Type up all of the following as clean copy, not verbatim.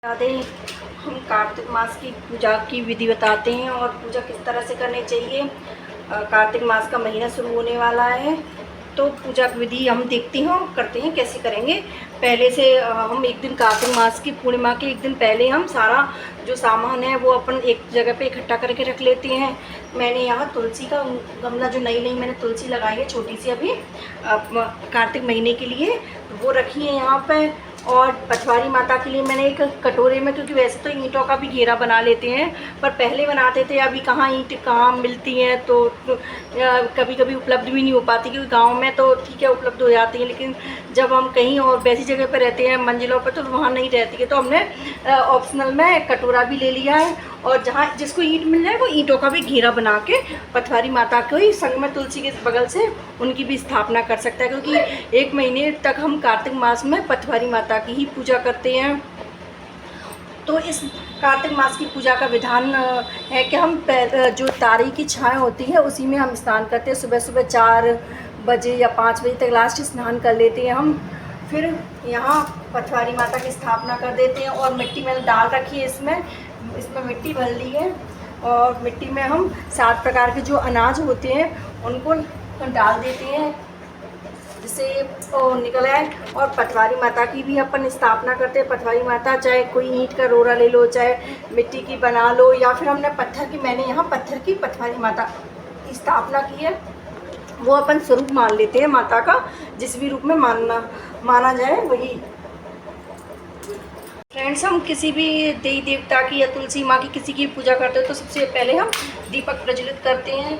राधे। हम कार्तिक मास की पूजा की विधि बताते हैं और पूजा किस तरह से करनी चाहिए। कार्तिक मास का महीना शुरू होने वाला है तो पूजा की विधि हम देखते हैं और करते हैं कैसे करेंगे। पहले से हम एक दिन कार्तिक मास की पूर्णिमा के एक दिन पहले हम सारा जो सामान है वो अपन एक जगह पे इकट्ठा करके रख लेते हैं। मैंने यहाँ तुलसी का गमला, जो नई नई मैंने तुलसी लगाई है छोटी सी अभी कार्तिक महीने के लिए, वो रखी है यहाँ पे। और पथवारी माता के लिए मैंने एक कटोरे में, क्योंकि वैसे तो ईंटों का भी घेरा बना लेते हैं पर पहले बनाते थे, अभी कहाँ ईंट कहाँ मिलती हैं तो कभी कभी उपलब्ध भी नहीं हो पाती, क्योंकि गांव में तो ठीक है उपलब्ध हो जाती हैं, लेकिन जब हम कहीं और वैसी जगह पर रहते हैं मंजिलों पर तो वहाँ नहीं रहती है। तो हमने ऑप्शनल में कटोरा भी ले लिया है और जहाँ जिसको ईंट मिल जाए वो ईंटों का भी घेरा बना के पथवारी माता को ही संग में तुलसी के बगल से उनकी भी स्थापना कर सकता है, क्योंकि एक महीने तक हम कार्तिक मास में पथवारी माता की ही पूजा करते हैं। तो इस कार्तिक मास की पूजा का विधान है कि हम जो तारी की छाया होती है उसी में हम स्नान करते हैं। सुबह सुबह 4 बजे या 5 बजे तक लास्ट स्नान कर लेते हैं हम। फिर यहाँ पथवारी माता की स्थापना कर देते हैं और मिट्टी मैंने डाल रखी है, इसमें मिट्टी भर ली है और मिट्टी में हम 7 प्रकार के जो अनाज होते हैं उनको डाल देते हैं जिससे निकल आए। और पथवारी माता की भी अपन स्थापना करते हैं। पथवारी माता चाहे कोई ईंट का रोड़ा ले लो, चाहे मिट्टी की बना लो, या फिर हमने पत्थर की, मैंने यहाँ पत्थर की पथवारी माता की स्थापना की है। वो अपन स्वरूप मान लेते हैं माता का, जिस भी रूप में माना जाए वही। फ्रेंड्स, हम किसी भी देवी देवता की या तुलसी माँ की किसी की पूजा करते हैं तो सबसे पहले हम दीपक प्रज्वलित करते हैं।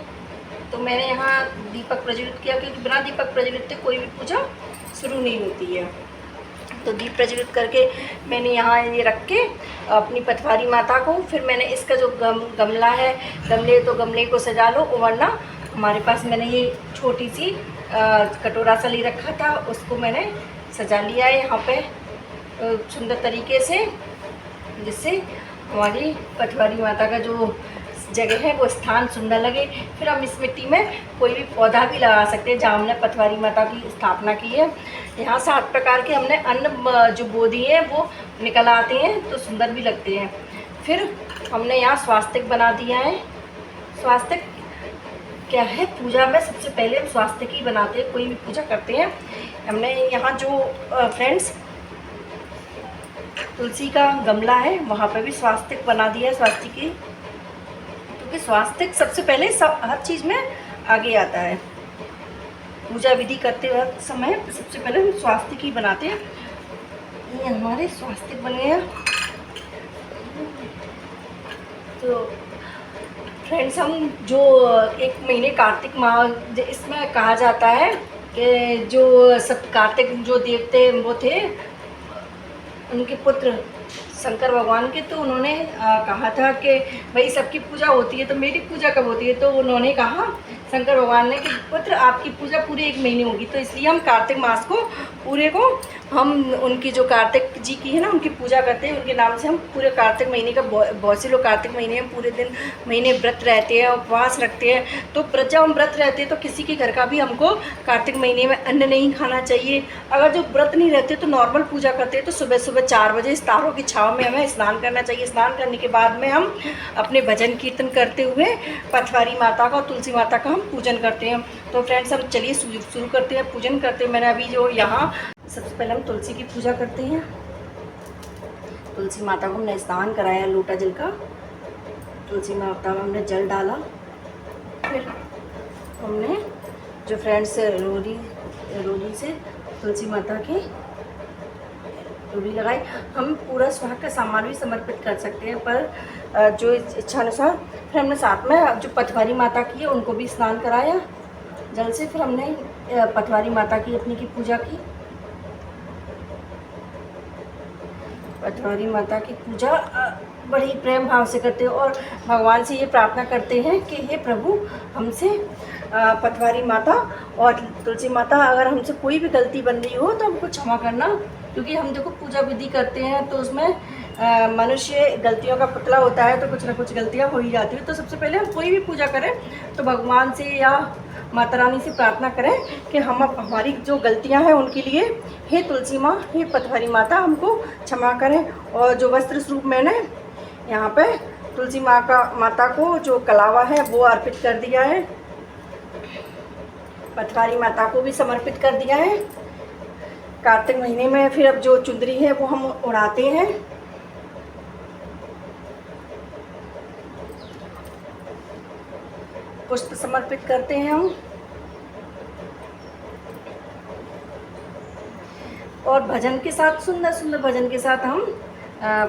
तो मैंने यहाँ दीपक प्रज्वलित किया, क्योंकि बिना दीपक प्रज्वलित के कोई भी पूजा शुरू नहीं होती है। तो दीप प्रज्वलित करके मैंने यहाँ ये रख के अपनी पथवारी माता को, फिर मैंने इसका जो गमला है, गमले को सजा लो। वरना हमारे पास मैंने ये छोटी सी कटोरा सा ले रखा था, उसको मैंने सजा लिया है यहाँ पे सुंदर तरीके से, जिससे हमारी पथवारी माता का जो जगह है वो स्थान सुंदर लगे। फिर हम इस मिट्टी में कोई भी पौधा भी लगा सकते हैं जहाँ हमने पथवारी माता की स्थापना की है। यहाँ 7 प्रकार के हमने अन्न जो बो दिए हैं वो निकल आते हैं तो सुंदर भी लगते हैं। फिर हमने यहाँ स्वास्तिक बना दिया है। स्वास्तिक क्या है, पूजा में सबसे पहले हम स्वास्तिक ही बनाते हैं, कोई भी पूजा करते हैं। हमने यहाँ जो फ्रेंड्स तुलसी का गमला है वहाँ पे भी स्वास्तिक बना दिया है, स्वास्तिक की, क्योंकि स्वास्तिक सबसे पहले हर चीज़ में आगे आता है। पूजा विधि करते वक्त समय सबसे पहले हम स्वास्तिक ही बनाते हैं। ये हमारे स्वास्तिक बने हैं। तो फ्रेंड्स, हम जो एक महीने कार्तिक माह, इसमें कहा जाता है कि जो सब कार्तिक जो देवते वो थे, उनके पुत्र शंकर भगवान के, तो उन्होंने कहा था कि भाई सबकी पूजा होती है तो मेरी पूजा कब होती है। तो उन्होंने कहा शंकर भगवान ने कि पुत्र आपकी पूजा पूरे एक महीने होगी। तो इसलिए हम कार्तिक मास को पूरे को हम उनकी जो कार्तिक जी की है ना उनकी पूजा करते हैं, उनके नाम से हम पूरे कार्तिक महीने का, बहुत से लोग कार्तिक महीने में पूरे दिन महीने व्रत रहते हैं, उपवास रखते हैं। तो जब हम व्रत रहते हैं तो किसी के घर का भी हमको कार्तिक महीने में अन्न नहीं खाना चाहिए। अगर जो व्रत नहीं रहते तो नॉर्मल पूजा करते हैं तो सुबह सुबह 4 बजे तारों की छाँव में हमें स्नान करना चाहिए। स्नान करने के बाद में हम अपने भजन कीर्तन करते हुए पथवारी माता का और तुलसी माता का हम पूजन करते हैं। तो फ्रेंड्स, हम चलिए शुरू करते हैं, पूजन करते हैं। मैंने अभी जो यहाँ सबसे पहले हम तुलसी की पूजा करते हैं। तुलसी माता को हमने स्नान कराया लोटा जल का, तुलसी माता में हमने जल डाला। फिर हमने जो फ्रेंड्स रोली से तुलसी माता की डोरी लगाई। हम पूरा सुहाग का सामान भी समर्पित कर सकते हैं, पर जो इच्छा अनुसार। फिर हमने साथ में जो पथवारी माता की है उनको भी स्नान कराया जल से। फिर हमने पथवारी माता की अपनी की पूजा की। पथवारी माता की पूजा बड़े ही प्रेम भाव से करते हैं और भगवान से ये प्रार्थना करते हैं कि हे प्रभु, हमसे पथवारी माता और तुलसी माता, अगर हमसे कोई भी गलती बन रही हो तो हमको क्षमा करना, क्योंकि हम देखो पूजा विधि करते हैं तो उसमें मनुष्य गलतियों का पुतला होता है, तो कुछ ना कुछ गलतियां हो ही जाती है। तो सबसे पहले हम कोई भी पूजा करें तो भगवान से या माता रानी से प्रार्थना करें कि हम हमारी जो गलतियां हैं उनके लिए हे तुलसी माँ, हे पटवारी माता हमको क्षमा करें। और जो वस्त्र स्वरूप मैंने यहाँ पे तुलसी माता को जो कलावा है वो अर्पित कर दिया है, पटवारी माता को भी समर्पित कर दिया है। कार्तिक महीने में फिर अब जो चुंदरी है वो हम उड़ाते हैं। पुष्प समर्पित करते हैं हम, और भजन के साथ, सुंदर सुंदर भजन के साथ हम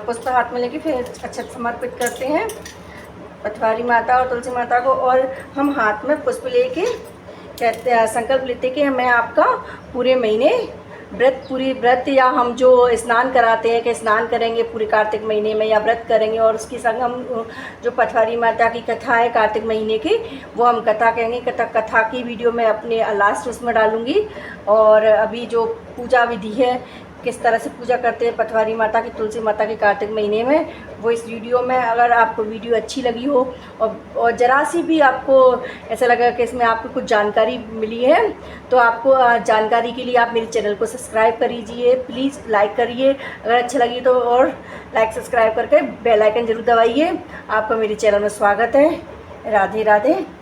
पुष्प हाथ में लेके फिर अक्षत समर्पित करते हैं पटवारी माता और तुलसी माता को। और हम हाथ में पुष्प लेके कहते हैं, संकल्प लेते कि मैं आपका पूरे महीने पूरी व्रत या हम जो स्नान कराते हैं कि स्नान करेंगे पूरे कार्तिक महीने में या व्रत करेंगे, और उसके संग हम जो पटवारी माता की कथा है कार्तिक महीने की वो हम कथा कहेंगे। कथा की वीडियो मैं अपने लास्ट उसमें डालूँगी। और अभी जो पूजा विधि है, किस तरह से पूजा करते हैं पटवारी माता की, तुलसी माता के कार्तिक महीने में, वो इस वीडियो में, अगर आपको वीडियो अच्छी लगी हो और ज़रा सी भी आपको ऐसा लगा कि इसमें आपको कुछ जानकारी मिली है, तो आपको जानकारी के लिए आप मेरे चैनल को सब्सक्राइब कर लीजिए, प्लीज़ लाइक करिए अगर अच्छा लगी तो, और लाइक सब्सक्राइब करके बेल आइकन ज़रूर दबाइए। आपका मेरे चैनल में स्वागत है। राधे राधे।